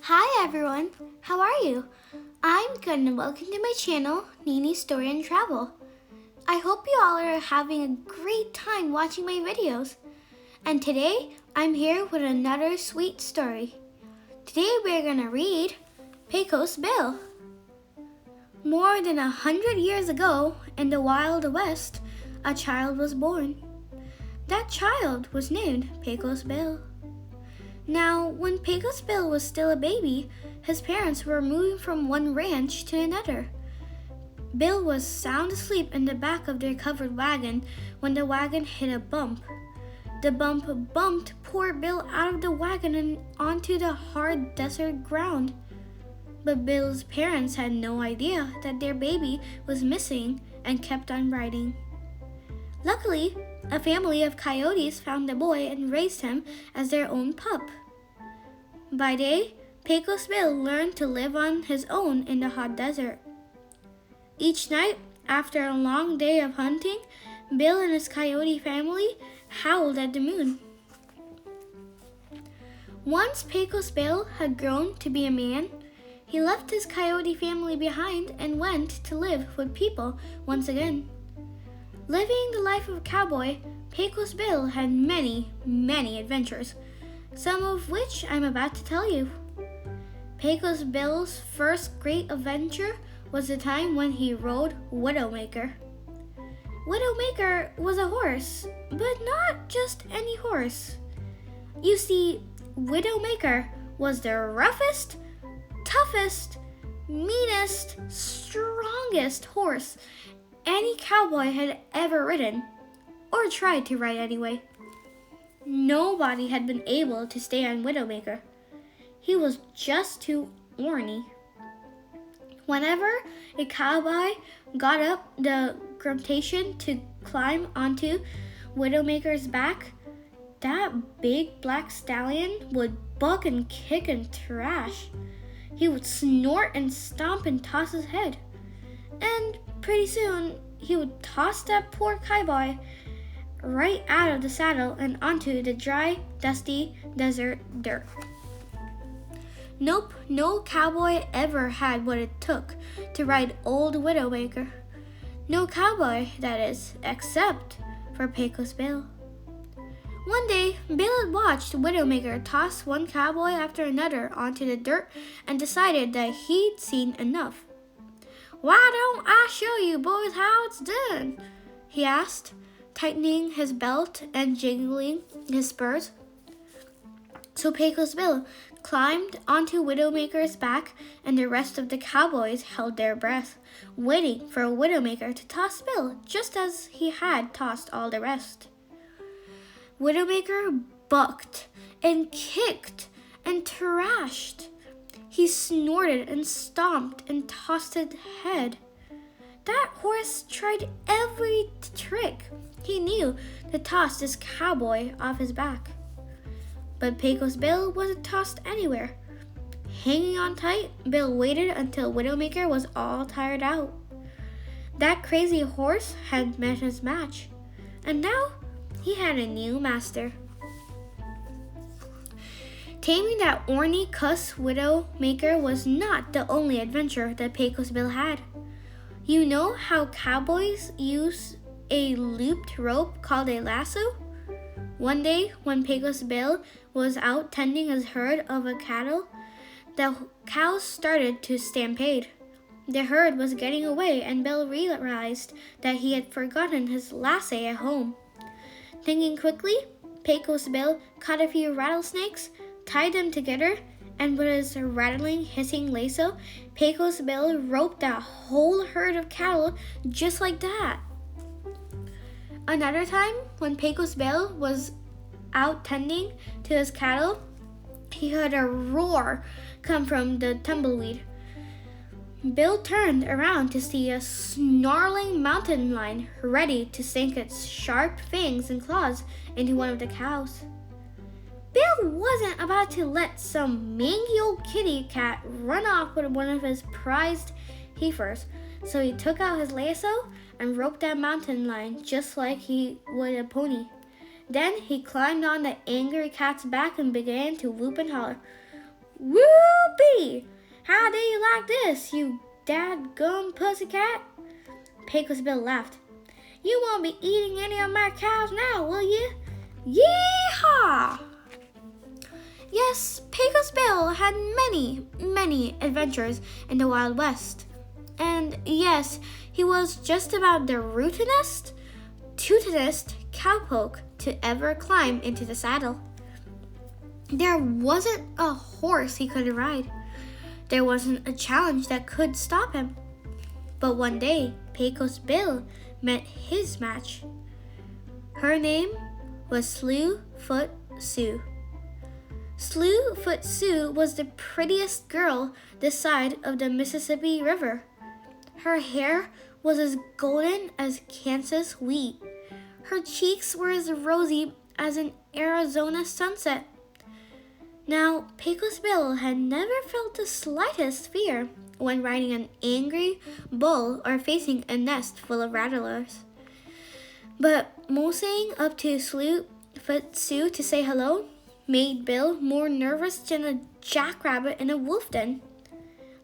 Hi everyone, how are you? I'm good and welcome to my channel, Nini Story and Travel. I hope you all are having a great time watching my videos. And today, I'm here with another sweet story. Today we're gonna read Pecos Bill. More than 100 years ago, in the Wild West, a child was born. That child was named Pecos Bill. Now, when Pecos Bill was still a baby, his parents were moving from one ranch to another. Bill was sound asleep in the back of their covered wagon when the wagon hit a bump. The bump bumped poor Bill out of the wagon and onto the hard desert ground. But Bill's parents had no idea that their baby was missing and kept on riding. Luckily, a family of coyotes found the boy and raised him as their own pup. By day, Pecos Bill learned to live on his own in the hot desert. Each night, after a long day of hunting, Bill and his coyote family howled at the moon. Once Pecos Bill had grown to be a man, he left his coyote family behind and went to live with people once again. Living the life of a cowboy, Pecos Bill had many adventures, some of which I'm about to tell you. Pecos Bill's first great adventure was the time when he rode Widowmaker. Widowmaker was a horse, but not just any horse. You see, Widowmaker was the roughest, toughest, meanest, strongest horse any cowboy had ever ridden, or tried to ride anyway. Nobody had been able to stay on Widowmaker. He was just too ornery. Whenever a cowboy got up the gumption to climb onto Widowmaker's back, that big black stallion would buck and kick and thrash. He would snort and stomp and toss his head. And pretty soon, he would toss that poor cowboy right out of the saddle and onto the dry, dusty desert dirt. Nope, no cowboy ever had what it took to ride old Widowmaker. No cowboy, that is, except for Pecos Bill. One day, Bill had watched Widowmaker toss one cowboy after another onto the dirt and decided that he'd seen enough. "Why don't I show you boys how it's done?" he asked, tightening his belt and jiggling his spurs. So Pecos Bill climbed onto Widowmaker's back, and the rest of the cowboys held their breath, waiting for Widowmaker to toss Bill just as he had tossed all the rest. Widowmaker bucked and kicked and thrashed. He snorted and stomped and tossed his head. That horse tried every trick he knew to toss this cowboy off his back. But Pecos Bill wasn't tossed anywhere. Hanging on tight, Bill waited until Widowmaker was all tired out. That crazy horse had met his match, and now he had a new master. Taming that ornery cuss Widowmaker was not the only adventure that Pecos Bill had. You know how cowboys use a looped rope called a lasso? One day, when Pecos Bill was out tending his herd of cattle, the cows started to stampede. The herd was getting away, and Bill realized that he had forgotten his lasso at home. Thinking quickly, Pecos Bill caught a few rattlesnakes, tied them together, and with his rattling, hissing lasso, Pecos Bill roped that whole herd of cattle just like that. Another time, when Pecos Bill was out tending to his cattle, he heard a roar come from the tumbleweed. Bill turned around to see a snarling mountain lion ready to sink its sharp fangs and claws into one of the cows. Bill wasn't about to let some mangy old kitty cat run off with one of his prized heifers, so he took out his lasso and roped that mountain lion just like he would a pony. Then he climbed on the angry cat's back and began to whoop and holler, "Whoopee! Hey, how do you like this, you dadgum pussycat? Pecos Bill laughed. You won't be eating any of my cows now, will you? Yeehaw! Yes, Pecos Bill had many adventures in the Wild West. And yes, he was just about the rootinest, tootinest cowpoke to ever climb into the saddle. There wasn't a horse he couldn't ride. There wasn't a challenge that could stop him. But one day, Pecos Bill met his match. Her name was Slewfoot Sue. Slewfoot Sue was the prettiest girl this side of the Mississippi River. Her hair was as golden as Kansas wheat. Her cheeks were as rosy as an Arizona sunset. Now, Pecos Bill had never felt the slightest fear when riding an angry bull or facing a nest full of rattlers. But moseying up to Slewfoot Sue to say hello made Bill more nervous than a jackrabbit in a wolf den.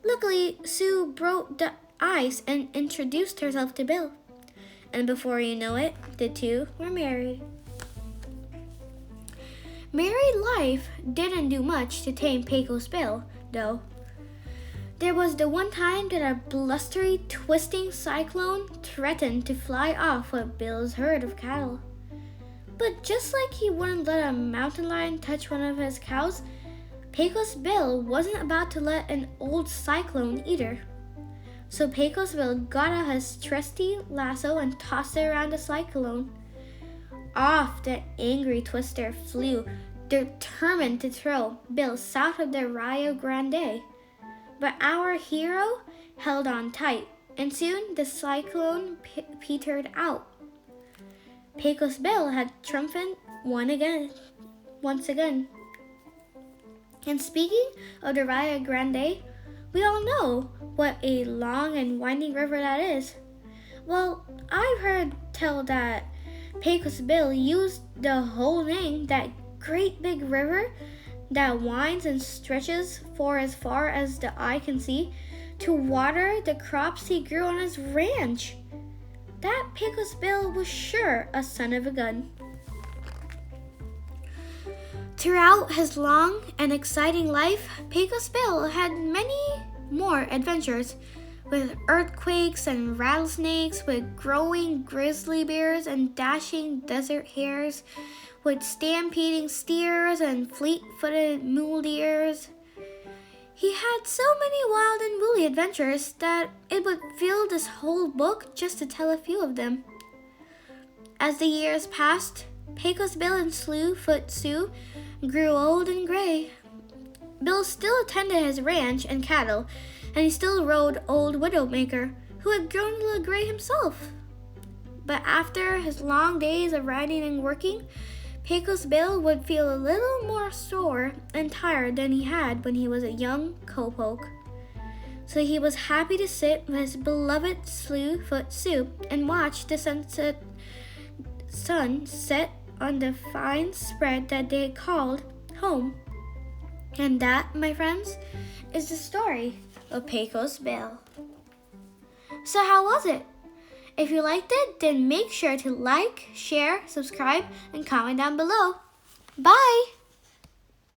Luckily, Sue broke the ice and introduced herself to Bill. And before you know it, the two were married. Married life didn't do much to tame Pecos Bill, though. There was the one time that a blustery, twisting cyclone threatened to fly off with Bill's herd of cattle. But just like he wouldn't let a mountain lion touch one of his cows, Pecos Bill wasn't about to let an old cyclone either. So Pecos Bill got out his trusty lasso and tossed it around the cyclone. Off the angry twister flew, determined to throw Bill south of the Rio Grande. But our hero held on tight, and soon the cyclone petered out. Pecos Bill had triumphed once again. And speaking of the Rio Grande, we all know what a long and winding river that is. Well, I've heard tell that Pecos Bill used the whole name, that great big river that winds and stretches for as far as the eye can see, to water the crops he grew on his ranch. That Pecos Bill was sure a son of a gun. Throughout his long and exciting life, Pecos Bill had many more adventures, with earthquakes and rattlesnakes, with growing grizzly bears and dashing desert hares, with stampeding steers and fleet-footed mule deers. He had so many wild and woolly adventures that it would fill this whole book just to tell a few of them. As the years passed, Pecos Bill and Slewfoot Sue grew old and gray. Bill still attended his ranch and cattle, and he still rode old Widowmaker, who had grown a little gray himself. But after his long days of riding and working, Pecos Bill would feel a little more sore and tired than he had when he was a young cowpoke. So he was happy to sit with his beloved Slewfoot Sue and watch the sun set on the fine spread that they called home. And that, my friends, is the story of Pecos Bill. So how was it? If you liked it, then make sure to like, share, subscribe, and comment down below. Bye!